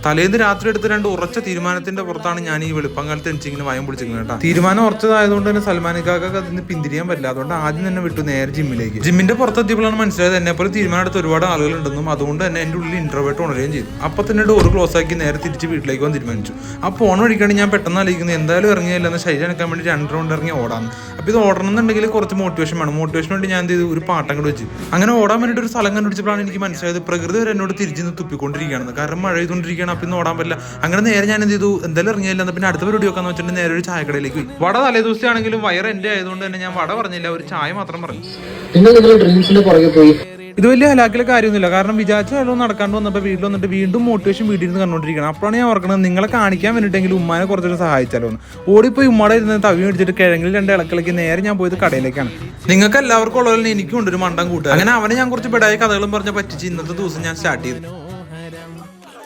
തലേന്ന് രാത്രി എടുത്ത് 2 ഉറച്ച തീരുമാനത്തിന്റെ പുറത്താണ് ഞാൻ ഈ വെളുപ്പംകാലത്ത് എനിച്ചിങ്ങനെ വയം പിടിച്ചിരിക്കുന്നത് കേട്ടോ. തീരുമാനം ഉറച്ചതായതുകൊണ്ട് തന്നെ സൽമാനിക്കാക്ക് അതിന് പിന്തിരിയാൻ പറ്റില്ല. അതുകൊണ്ട് ആദ്യം തന്നെ വിട്ടു നേരെ ജിമ്മിലേക്ക്. ജിമ്മിന്റെ പുറത്തെത്തിയപ്പോഴാണ് മനസ്സിലായത് എന്നെ പോലെ തീരുമാനം എടുത്ത് ഒരുപാട് ആളുകളുണ്ടെന്നും അതുകൊണ്ട് തന്നെ എന്റെ ഉള്ളിൽ ഇൻട്രോവേർട്ട് ഉണരുകയും ചെയ്തു. അപ്പൊ തന്നെ ഡോർ ക്ലോസ് ആക്കി നേരെ തിരിച്ച് വീട്ടിലേക്ക് വന്ന് തീരുമാനിച്ചു. ആ ഫോൺ വഴിക്കാണ് ഞാൻ പെട്ടെന്ന് ആലോചിക്കുന്നത് എന്തായാലും ഇറങ്ങിയില്ലെന്ന് ശരീരം എടുക്കാൻ വേണ്ടി 2 റൗണ്ട് ഇറങ്ങി ഓടാന്ന്. അപ്പോൾ ഇത് ഓടണമെന്നുണ്ടെങ്കിൽ കുറച്ച് മോട്ടിവേഷൻ വേണം. മോട്ടിവേഷൻ വേണ്ടി ഞാൻ എന്ത് ചെയ്തു, ഒരു പാട്ടം കൂടെ വെച്ചു. അങ്ങനെ ഓടാൻ വേണ്ടിയിട്ട് ഒരു സ്ഥലം കണ്ടുപിടിച്ചപ്പോഴാണ് എനിക്ക് മനസ്സിലായത് പ്രകൃതി വരെ എന്നോട് തിരിച്ച് തുപ്പിക്കൊണ്ടിരിക്കുകയാണെന്ന്. കാരണം മഴ ചെയ്തുകൊണ്ടിരിക്കുകയാണ്. അപ്പം ഇന്ന് ഓടാൻ പറ്റില്ല. അങ്ങനെ നേരെ ഞാൻ എന്ത് ചെയ്തു, എന്തായാലും ഇറങ്ങിയില്ല. പിന്നെ അടുത്ത പരിപാടി വെക്കാന്ന് വെച്ചിട്ട് നേരെ ഒരു ചായക്കടയിലേക്ക് പോയി. വട തലേ ദിവസമാണെങ്കിലും വയറ് എൻ്റെ ആയതുകൊണ്ട് തന്നെ ഞാൻ വട പറഞ്ഞില്ല, ഒരു ചായ മാത്രം പറഞ്ഞു. ഇത് വലിയ ഹലാക്കിലെ കാര്യമൊന്നുമില്ല. കാരണം വിചാരിച്ച കാലം നടക്കാണ്ട് വന്നപ്പോൾ വീട്ടിൽ വന്നിട്ട് വീണ്ടും മോട്ടിവേഷൻ വീട്ടിൽ നിന്ന് കണ്ടുകൊണ്ടിരിക്കണം. അപ്പോഴാണ് ഞാൻ ഓർക്കുന്നത് നിങ്ങളെ കാണിക്കാൻ വേണ്ടിയിട്ടെങ്കിലും ഉമ്മാനെ കുറച്ചൊക്കെ സഹായിച്ചാലോ എന്ന്. ഓടിപ്പോയി ഉമ്മയുടെ ഇരുന്ന് തവി മേടിച്ചിട്ട് കിഴങ്ങിൽ 2 ഇളക്കിളക്കി നേരെ ഞാൻ പോയത് കടയിലേക്കാണ്. നിങ്ങൾക്ക് എല്ലാവർക്കും ഉള്ളവരെ എനിക്കും ഉണ്ട് ഒരു മണ്ടം കൂട്ടുക. അങ്ങനെ അവനെ ഞാൻ കുറച്ച് ബെഡായ കഥകളും പറഞ്ഞ് പറ്റിച്ച് ഇന്നത്തെ ദിവസം ഞാൻ സ്റ്റാർട്ട് ചെയ്തു.